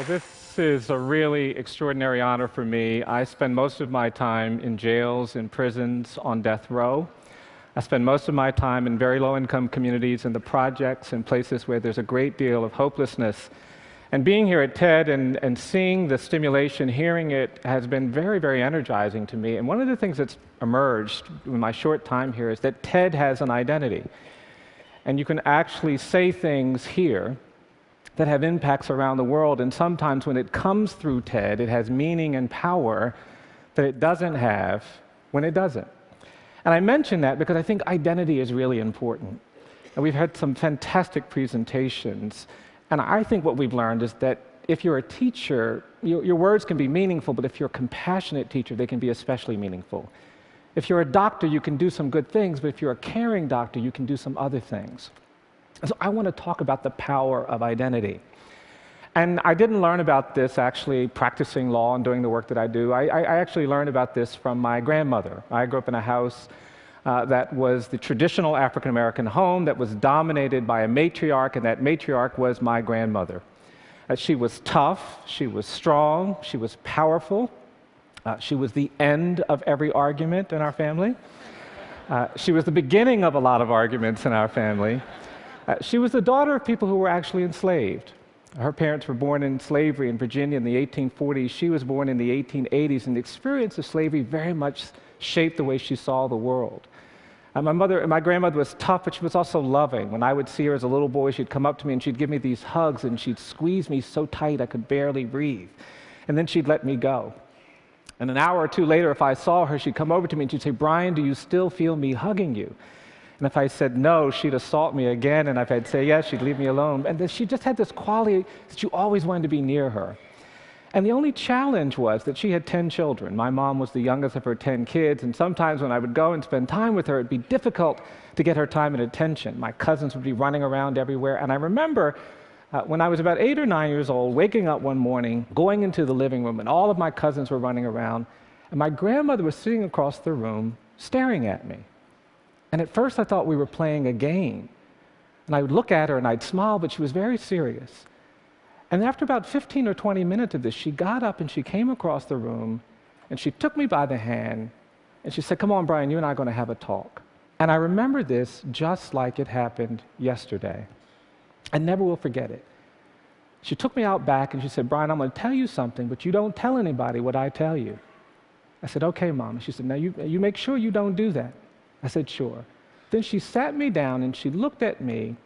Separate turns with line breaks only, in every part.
Well, this is a really extraordinary honor for me. I spend most of my time in jails, in prisons, on death row. I spend most of my time in very low-income communities, in the projects, in places where there's a great deal of hopelessness. And being here at TED and seeing the stimulation, hearing it, has been very, very energizing to me. And one of the things that's emerged in my short time here is that TED has an identity. And you can actually say things here that have impacts around the world, and sometimes when it comes through TED, it has meaning and power that it doesn't have when it doesn't. And I mention that because I think identity is really important. And we've had some fantastic presentations, and I think what we've learned is that if you're a teacher, your words can be meaningful, but if you're a compassionate teacher, they can be especially meaningful. If you're a doctor, you can do some good things, but if you're a caring doctor, you can do some other things. So I want to talk about the power of identity. And I didn't learn about this actually practicing law and doing the work that I do. I actually learned about this from my grandmother. I grew up in a house that was the traditional African-American home that was dominated by a matriarch, and that matriarch was my grandmother. She was tough, she was strong, she was powerful. She was the end of every argument in our family. She was the beginning of a lot of arguments in our family. She was the daughter of people who were actually enslaved. Her parents were born in slavery in Virginia in the 1840s. She was born in the 1880s, and the experience of slavery very much shaped the way she saw the world. My grandmother was tough, but she was also loving. When I would see her as a little boy, she'd come up to me and she'd give me these hugs, and she'd squeeze me so tight I could barely breathe. And then she'd let me go. And an hour or two later, if I saw her, she'd come over to me and she'd say, "Bryan, do you still feel me hugging you?" And if I said no, she'd assault me again, and if I'd say yes, she'd leave me alone. And she just had this quality that you always wanted to be near her. And the only challenge was that she had 10 children. My mom was the youngest of her 10 kids, and sometimes when I would go and spend time with her, it'd be difficult to get her time and attention. My cousins would be running around everywhere, and I remember when I was about 8 or 9 years old, waking up one morning, going into the living room, and all of my cousins were running around, and my grandmother was sitting across the room staring at me. And at first I thought we were playing a game. And I would look at her and I'd smile, but she was very serious. And after about 15 or 20 minutes of this, she got up and she came across the room and she took me by the hand and she said, "Come on, Bryan, you and I are going to have a talk." And I remember this just like it happened yesterday. I never will forget it. She took me out back and she said, "Bryan, I'm going to tell you something, but you don't tell anybody what I tell you." I said, "Okay, Mom." She said, "Now you make sure you don't do that." I said, "Sure." Then she sat me down and she looked at me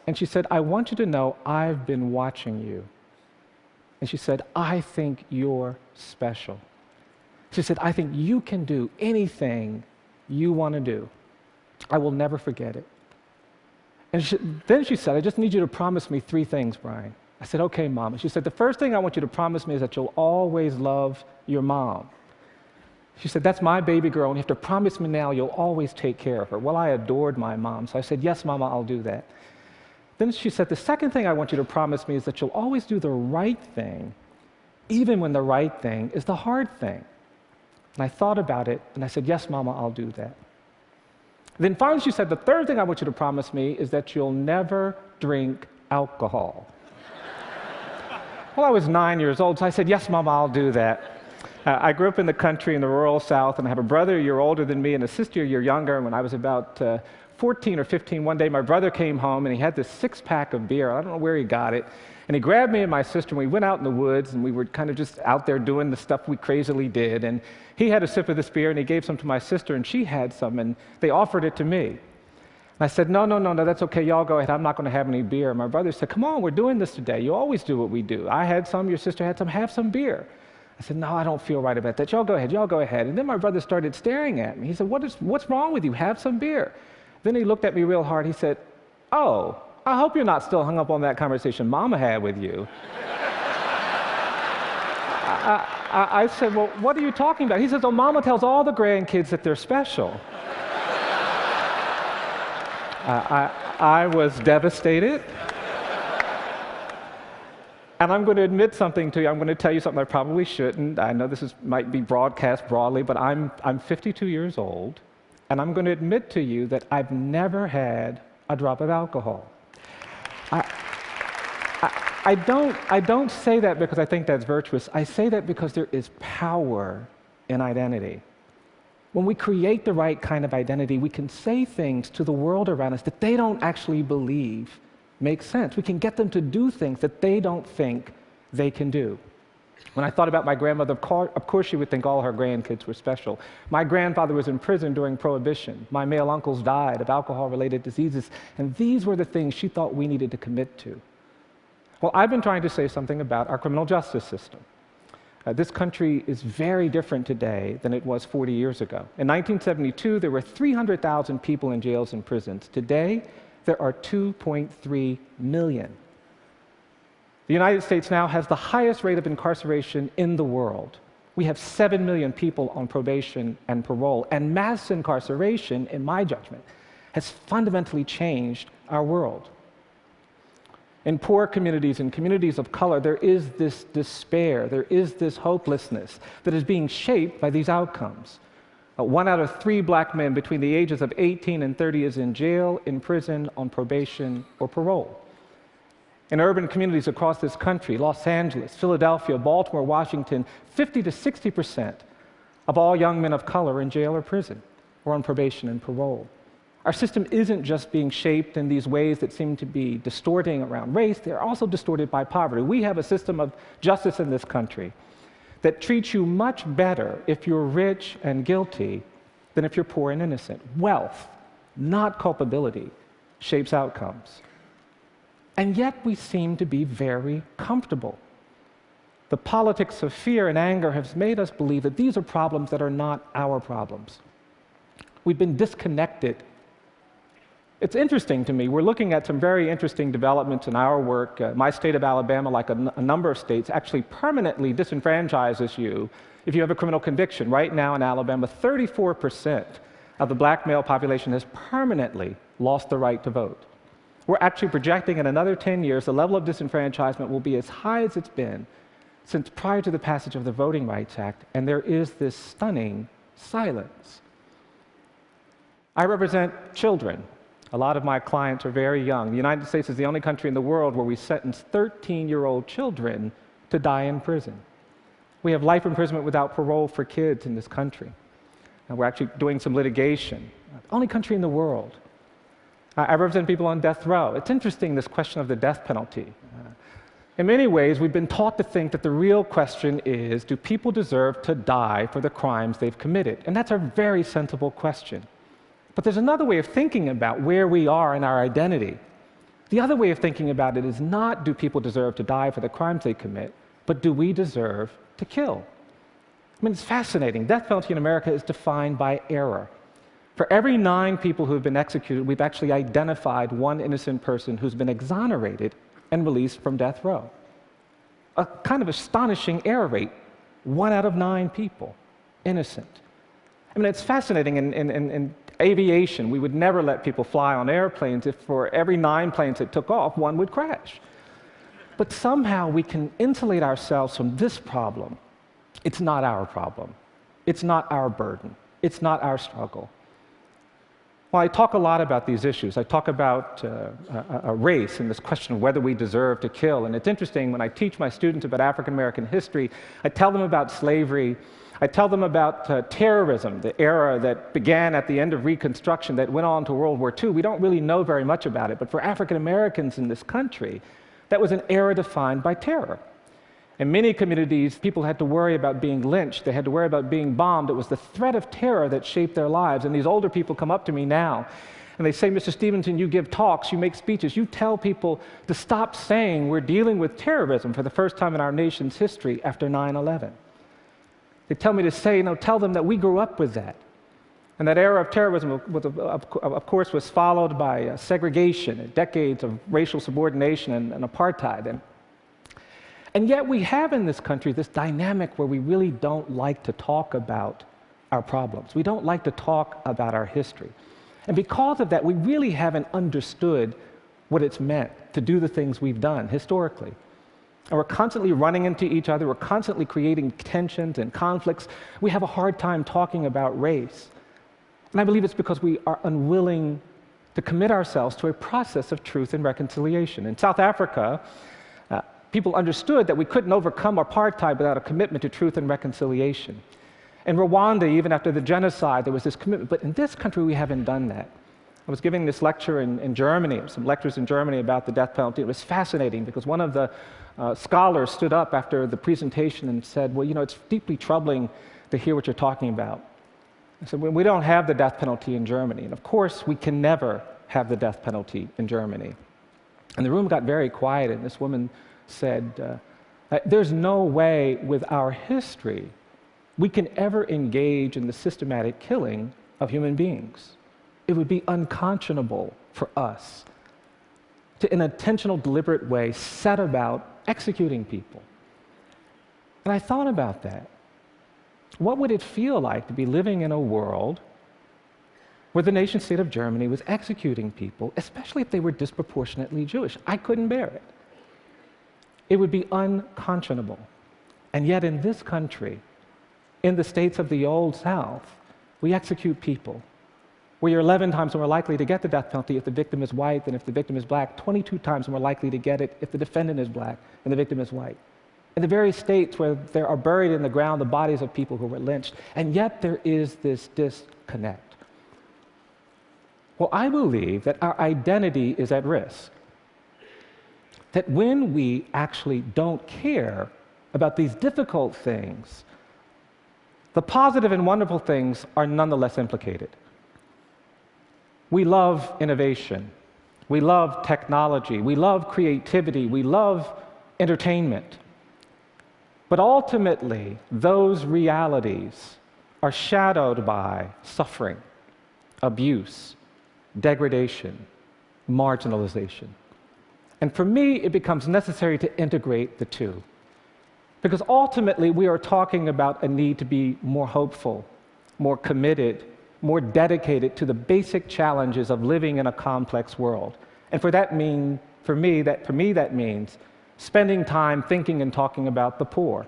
and she said, "I want you to know I've been watching you." And she said, "I think you're special." She said, "I think you can do anything you want to do." I will never forget it. And then she said, "I just need you to promise me 3 things, Bryan." I said, "Okay, Mom." And she said, "The first thing I want you to promise me is that you'll always love your mom." She said, "That's my baby girl, and you have to promise me now you'll always take care of her." Well, I adored my mom, so I said, "Yes, Mama, I'll do that." Then she said, "The second thing I want you to promise me is that you'll always do the right thing, even when the right thing is the hard thing." And I thought about it, and I said, "Yes, Mama, I'll do that." Then finally she said, "The third thing I want you to promise me is that you'll never drink alcohol." Well, I was 9 years old, so I said, "Yes, Mama, I'll do that." I grew up in the country in the rural South, and I have a brother a year older than me and a sister a year younger. And when I was about 14 or 15, one day my brother came home and he had this 6-pack of beer. I don't know where he got it. And he grabbed me and my sister, and we went out in the woods, and we were kind of just out there doing the stuff we crazily did. And he had a sip of this beer, and he gave some to my sister, and she had some, and they offered it to me. And I said, no, that's okay, y'all go ahead. I'm not going to have any beer. And my brother said, "Come on, we're doing this today. You always do what we do. I had some, your sister had some, have some beer." I said, "No, I don't feel right about that. Y'all go ahead. And then my brother started staring at me. He said, what's wrong with you? Have some beer." Then he looked at me real hard. He said, "Oh, I hope you're not still hung up on that conversation Mama had with you." I said, "Well, what are you talking about?" He says, "Oh, Mama tells all the grandkids that they're special." I was devastated. And I'm going to admit something to you. I'm going to tell you something I probably shouldn't. I know this might be broadcast broadly, but I'm 52 years old, and I'm going to admit to you that I've never had a drop of alcohol. I I don't say that because I think that's virtuous. I say that because there is power in identity. When we create the right kind of identity, we can say things to the world around us that they don't actually believe make sense. We can get them to do things that they don't think they can do. When I thought about my grandmother, of course she would think all her grandkids were special. My grandfather was in prison during Prohibition. My male uncles died of alcohol-related diseases, and these were the things she thought we needed to commit to. Well, I've been trying to say something about our criminal justice system. This country is very different today than it was 40 years ago. In 1972, there were 300,000 people in jails and prisons. Today, there are 2.3 million. The United States now has the highest rate of incarceration in the world. We have 7 million people on probation and parole, and mass incarceration, in my judgment, has fundamentally changed our world. In poor communities and communities of color, there is this despair, there is this hopelessness that is being shaped by these outcomes. 1 out of 3 black men between the ages of 18 and 30 is in jail, in prison, on probation, or parole. In urban communities across this country, Los Angeles, Philadelphia, Baltimore, Washington, 50 to 60% of all young men of color are in jail or prison, or on probation and parole. Our system isn't just being shaped in these ways that seem to be distorting around race, they're also distorted by poverty. We have a system of justice in this country that treats you much better if you're rich and guilty than if you're poor and innocent. Wealth, not culpability, shapes outcomes. And yet we seem to be very comfortable. The politics of fear and anger has made us believe that these are problems that are not our problems. We've been disconnected. It's interesting to me, we're looking at some very interesting developments in our work. My state of Alabama, like a number of states, actually permanently disenfranchises you if you have a criminal conviction. Right now in Alabama, 34% of the black male population has permanently lost the right to vote. We're actually projecting in another 10 years, the level of disenfranchisement will be as high as it's been since prior to the passage of the Voting Rights Act, and there is this stunning silence. I represent children. A lot of my clients are very young. The United States is the only country in the world where we sentence 13-year-old children to die in prison. We have life imprisonment without parole for kids in this country. And we're actually doing some litigation. Only country in the world. I represent people on death row. It's interesting, this question of the death penalty. In many ways, we've been taught to think that the real question is, do people deserve to die for the crimes they've committed? And that's a very sensible question. But there's another way of thinking about where we are in our identity. The other way of thinking about it is not, do people deserve to die for the crimes they commit, but do we deserve to kill? I mean, it's fascinating. Death penalty in America is defined by error. For every 9 people who have been executed, we've actually identified 1 innocent person who's been exonerated and released from death row. A kind of astonishing error rate. 1 out of 9 people, innocent. I mean, it's fascinating. In aviation, we would never let people fly on airplanes if for every 9 planes that took off, 1 would crash. But somehow we can insulate ourselves from this problem. It's not our problem. It's not our burden. It's not our struggle. Well, I talk a lot about these issues. I talk about a race and this question of whether we deserve to kill. And it's interesting, when I teach my students about African American history, I tell them about slavery. I tell them about terrorism, the era that began at the end of Reconstruction that went on to World War II. We don't really know very much about it, but for African Americans in this country, that was an era defined by terror. In many communities, people had to worry about being lynched. They had to worry about being bombed. It was the threat of terror that shaped their lives. And these older people come up to me now, and they say, Mr. Stevenson, you give talks, you make speeches, you tell people to stop saying we're dealing with terrorism for the first time in our nation's history after 9/11. They tell me to say, tell them that we grew up with that. And that era of terrorism, of course, was followed by segregation, decades of racial subordination and apartheid. And yet we have in this country this dynamic where we really don't like to talk about our problems. We don't like to talk about our history. And because of that, we really haven't understood what it's meant to do the things we've done historically. And we're constantly running into each other. We're constantly creating tensions and conflicts. We have a hard time talking about race. And I believe it's because we are unwilling to commit ourselves to a process of truth and reconciliation. In South Africa, People understood that we couldn't overcome apartheid without a commitment to truth and reconciliation. In Rwanda, even after the genocide, there was this commitment. But in this country, we haven't done that. I was giving this lecture in Germany, some lectures in Germany about the death penalty. It was fascinating because one of the scholars stood up after the presentation and said, well, you know, it's deeply troubling to hear what you're talking about. I said, well, we don't have the death penalty in Germany. And of course, we can never have the death penalty in Germany. And the room got very quiet, and this woman said, there's no way with our history we can ever engage in the systematic killing of human beings. It would be unconscionable for us to, in an intentional, deliberate way, set about executing people. And I thought about that. What would it feel like to be living in a world where the nation state of Germany was executing people, especially if they were disproportionately Jewish? I couldn't bear it. It would be unconscionable. And yet in this country, in the states of the Old South, we execute people. We are 11 times more likely to get the death penalty if the victim is white than if the victim is black, 22 times more likely to get it if the defendant is black and the victim is white. In the very states where there are buried in the ground the bodies of people who were lynched, and yet there is this disconnect. Well, I believe that our identity is at risk. That when we actually don't care about these difficult things, the positive and wonderful things are nonetheless implicated. We love innovation. We love technology. We love creativity. We love entertainment. But ultimately, those realities are shadowed by suffering, abuse, degradation, marginalization. And for me, it becomes necessary to integrate the two. Because ultimately, we are talking about a need to be more hopeful, more committed, more dedicated to the basic challenges of living in a complex world. And for me, that means spending time thinking and talking about the poor,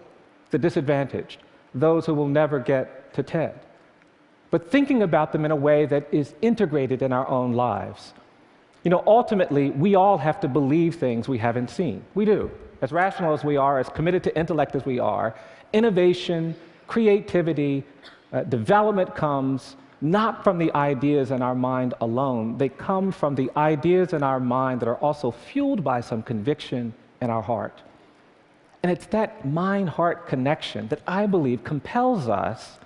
the disadvantaged, those who will never get to TED. But thinking about them in a way that is integrated in our own lives. You know, ultimately, we all have to believe things we haven't seen. We do. As rational as we are, as committed to intellect as we are, innovation, creativity, development comes not from the ideas in our mind alone. They come from the ideas in our mind that are also fueled by some conviction in our heart. And it's that mind-heart connection that I believe compels us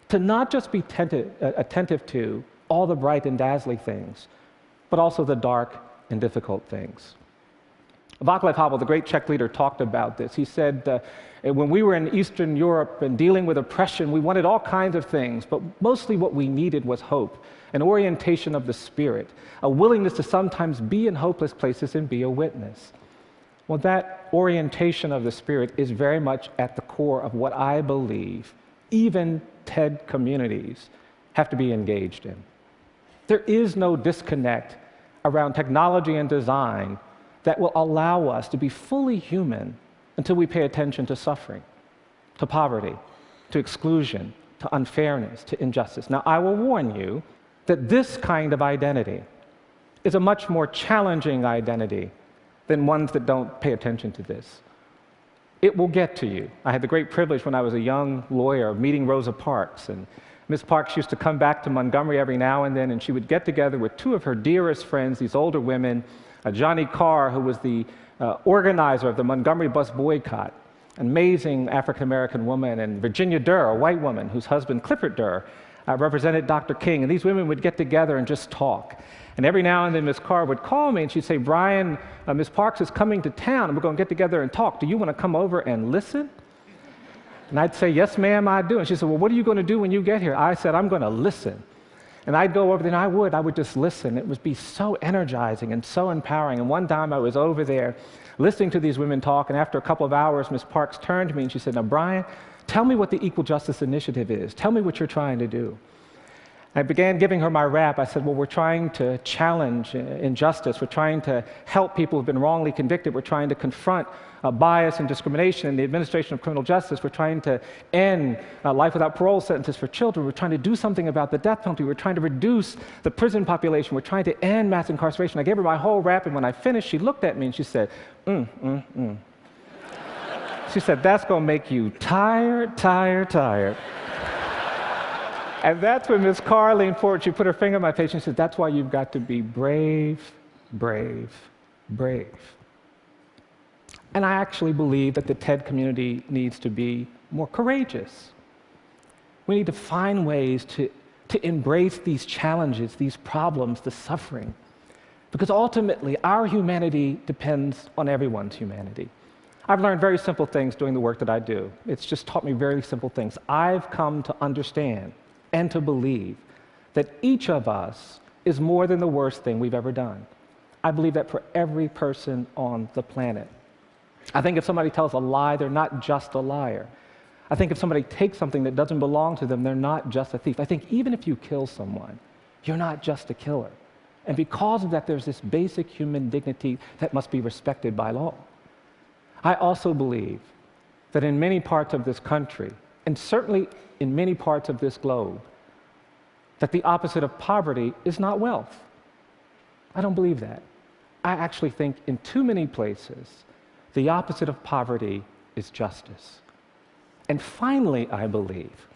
to not just be attentive to all the bright and dazzling things, but also the dark and difficult things. Václav Havel, the great Czech leader, talked about this. He said, when we were in Eastern Europe and dealing with oppression, we wanted all kinds of things, but mostly what we needed was hope, an orientation of the spirit, a willingness to sometimes be in hopeless places and be a witness. Well, that orientation of the spirit is very much at the core of what I believe even TED communities have to be engaged in. There is no disconnect around technology and design that will allow us to be fully human until we pay attention to suffering, to poverty, to exclusion, to unfairness, to injustice. Now, I will warn you that this kind of identity is a much more challenging identity than ones that don't pay attention to this. It will get to you. I had the great privilege when I was a young lawyer of meeting Rosa Parks, and Ms. Parks used to come back to Montgomery every now and then, and she would get together with two of her dearest friends, these older women, Johnny Carr, who was the organizer of the Montgomery bus boycott, an amazing African-American woman, and Virginia Durr, a white woman whose husband, Clifford Durr, represented Dr. King. And these women would get together and just talk. And every now and then, Ms. Carr would call me, and she'd say, Bryan, Ms. Parks is coming to town, and we're going to get together and talk. Do you want to come over and listen? And I'd say, yes, ma'am, I do. And she said, well, what are you going to do when you get here? I said, I'm going to listen. And I'd go over there, and I would just listen. It would be so energizing and so empowering. And one time I was over there listening to these women talk, and after a couple of hours, Ms. Parks turned to me and she said, now, Bryan, tell me what the Equal Justice Initiative is. Tell me what you're trying to do. I began giving her my rap. I said, well, we're trying to challenge injustice. We're trying to help people who've been wrongly convicted. We're trying to confront bias and discrimination in the administration of criminal justice. We're trying to end life without parole sentences for children. We're trying to do something about the death penalty. We're trying to reduce the prison population. We're trying to end mass incarceration. I gave her my whole rap, and when I finished, she looked at me and she said, She said, that's going to make you tired, tired, tired. And that's when Miss Carr leaned forward. She put her finger on my face and she said, that's why you've got to be brave, brave, brave. And I actually believe that the TED community needs to be more courageous. We need to find ways to embrace these challenges, these problems, the suffering. Because ultimately, our humanity depends on everyone's humanity. I've learned very simple things doing the work that I do. It's just taught me very simple things. I've come to understand and to believe that each of us is more than the worst thing we've ever done. I believe that for every person on the planet. I think if somebody tells a lie, they're not just a liar. I think if somebody takes something that doesn't belong to them, they're not just a thief. I think even if you kill someone, you're not just a killer. And because of that, there's this basic human dignity that must be respected by law. I also believe that in many parts of this country, and certainly in many parts of this globe, that the opposite of poverty is not wealth. I don't believe that. I actually think in too many places, the opposite of poverty is justice. And finally, I believe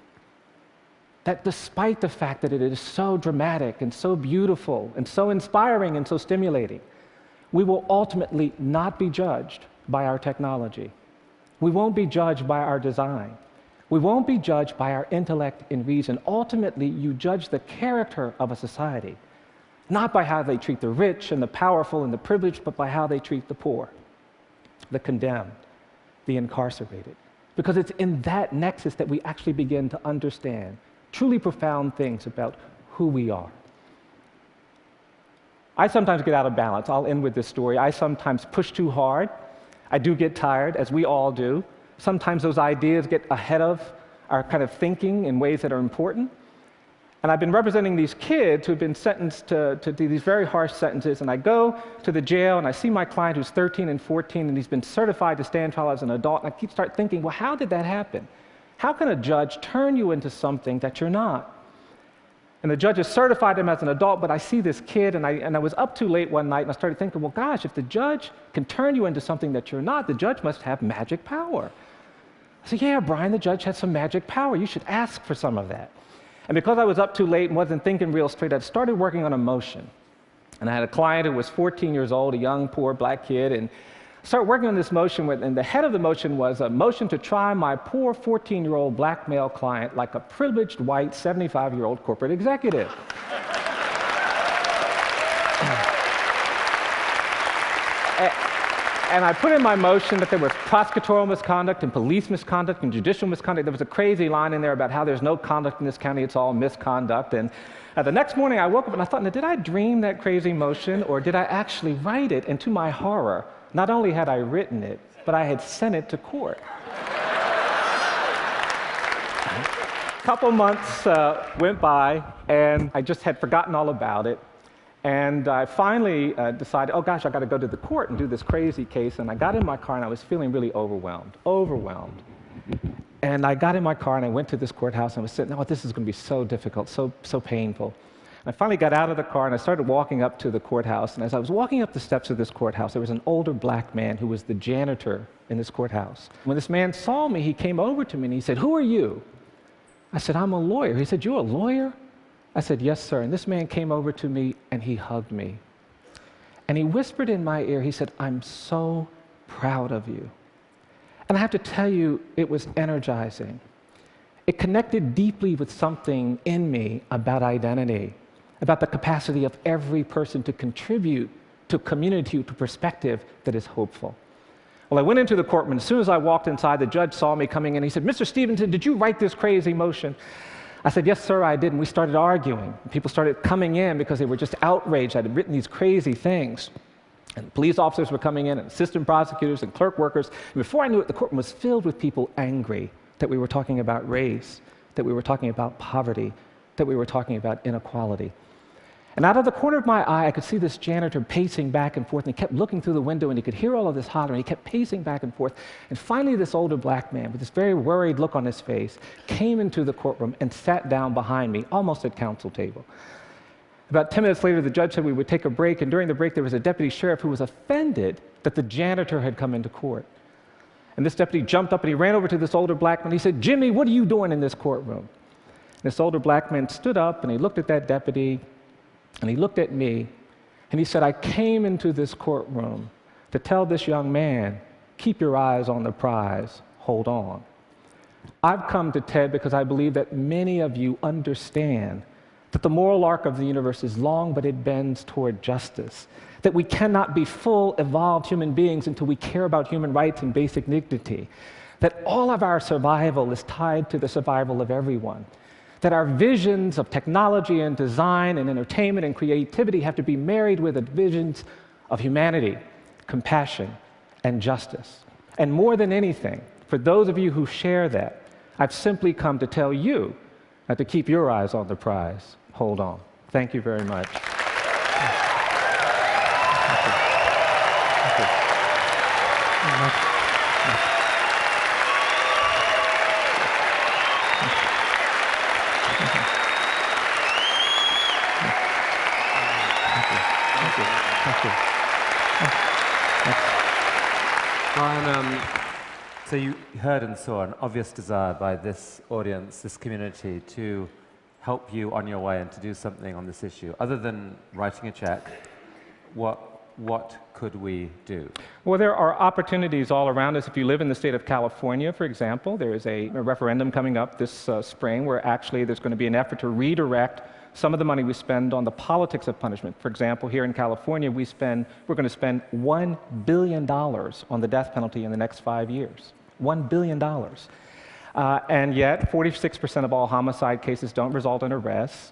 that despite the fact that it is so dramatic and so beautiful and so inspiring and so stimulating, we will ultimately not be judged by our technology. We won't be judged by our design. We won't be judged by our intellect and reason. Ultimately, you judge the character of a society, not by how they treat the rich and the powerful and the privileged, but by how they treat the poor, the condemned, the incarcerated. Because it's in that nexus that we actually begin to understand truly profound things about who we are. I sometimes get out of balance. I'll end with this story. I sometimes push too hard. I do get tired, as we all do. Sometimes those ideas get ahead of our kind of thinking in ways that are important. And I've been representing these kids who've been sentenced to do these very harsh sentences, and I go to the jail and I see my client who's 13 and 14 and he's been certified to stand trial as an adult, and I start thinking, well, how did that happen? How can a judge turn you into something that you're not? And the judge has certified him as an adult, but I see this kid, and I was up too late one night and I started thinking, well, gosh, if the judge can turn you into something that you're not, the judge must have magic power. I said, yeah, Brian, the judge has some magic power. You should ask for some of that. And because I was up too late and wasn't thinking real straight, I started working on a motion. And I had a client who was 14 years old, a young, poor black kid, and I started working on this motion, and the head of the motion was a motion to try my poor 14-year-old black male client like a privileged white 75-year-old corporate executive. And I put in my motion that there was prosecutorial misconduct and police misconduct and judicial misconduct. There was a crazy line in there about how there's no conduct in this county, it's all misconduct. And the next morning I woke up and I thought, now, did I dream that crazy motion or did I actually write it? And to my horror, not only had I written it, but I had sent it to court. A couple months went by and I just had forgotten all about it. And I finally decided, oh gosh, I got to go to the court and do this crazy case. And I got in my car and I was feeling really overwhelmed. And I got in my car and I went to this courthouse and I was sitting, oh, this is going to be so difficult, so painful. And I finally got out of the car and I started walking up to the courthouse. And as I was walking up the steps of this courthouse, there was an older black man who was the janitor in this courthouse. When this man saw me, he came over to me and he said, who are you? I said, I'm a lawyer. He said, you're a lawyer? I said, yes, sir. And this man came over to me and he hugged me. And he whispered in my ear, he said, I'm so proud of you. And I have to tell you, it was energizing. It connected deeply with something in me about identity, about the capacity of every person to contribute to a community, to perspective that is hopeful. Well, I went into the courtroom, and as soon as I walked inside, the judge saw me coming in. He said, Mr. Stevenson, did you write this crazy motion? I said, yes, sir, I did. And we started arguing. People started coming in because they were just outraged. I had written these crazy things. And police officers were coming in, and assistant prosecutors and clerk workers. And before I knew it, the courtroom was filled with people angry that we were talking about race, that we were talking about poverty, that we were talking about inequality. And out of the corner of my eye, I could see this janitor pacing back and forth, and he kept looking through the window, and he could hear all of this hollering. He kept pacing back and forth. And finally, this older black man, with this very worried look on his face, came into the courtroom and sat down behind me, almost at counsel table. About 10 minutes later, the judge said we would take a break, and during the break, there was a deputy sheriff who was offended that the janitor had come into court. And this deputy jumped up and he ran over to this older black man. He said, "Jimmy, what are you doing in this courtroom?" And this older black man stood up and he looked at that deputy and he looked at me and he said, "I came into this courtroom to tell this young man, keep your eyes on the prize, hold on." I've come to TED because I believe that many of you understand that the moral arc of the universe is long, but it bends toward justice, that we cannot be full, evolved human beings until we care about human rights and basic dignity, that all of our survival is tied to the survival of everyone, that our visions of technology and design and entertainment and creativity have to be married with the visions of humanity, compassion, and justice. And more than anything, for those of you who share that, I've simply come to tell you to keep your eyes on the prize. Hold on. Thank you very much.
Bryan, so you heard and saw an obvious desire by this audience, this community, to help you on your way and to do something on this issue. Other than writing a check, what could we do?
Well, there are opportunities all around us. If you live in the state of California, for example, there is a referendum coming up this spring where actually there's going to be an effort to redirect some of the money we spend on the politics of punishment. For example, here in California, we're going to spend $1 billion on the death penalty in the next 5 years. $1 billion. And yet, 46% of all homicide cases don't result in arrests.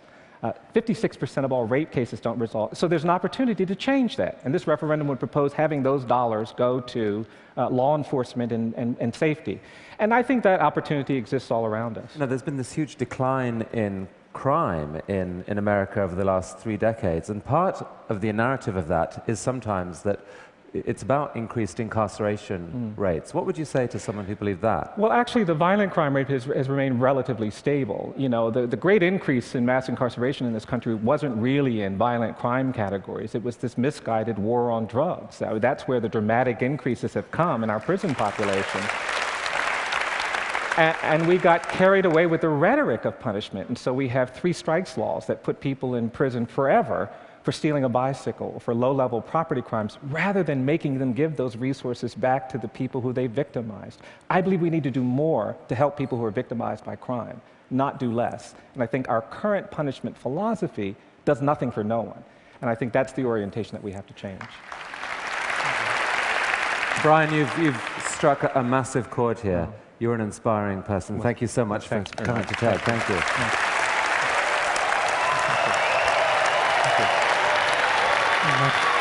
56% of all rape cases don't result. So there's an opportunity to change that. And this referendum would propose having those dollars go to law enforcement and safety. And I think that opportunity exists all around us.
There's been this huge decline in crime in America over the last 3 decades. And part of the narrative of that is sometimes that it's about increased incarceration rates. What would you say to someone who believed that?
Well, actually, the violent crime rate has remained relatively stable. You know, the great increase in mass incarceration in this country wasn't really in violent crime categories. It was this misguided war on drugs. That's where the dramatic increases have come in our prison population. And we got carried away with the rhetoric of punishment. And so we have 3 strikes laws that put people in prison forever for stealing a bicycle or for low-level property crimes, rather than making them give those resources back to the people who they victimized. I believe we need to do more to help people who are victimized by crime, not do less. And I think our current punishment philosophy does nothing for no one. And I think that's the orientation that we have to change.
Bryan, you've struck a massive chord here. You're an inspiring person. Thank you so much for coming to TED. Thank you.
Thank you.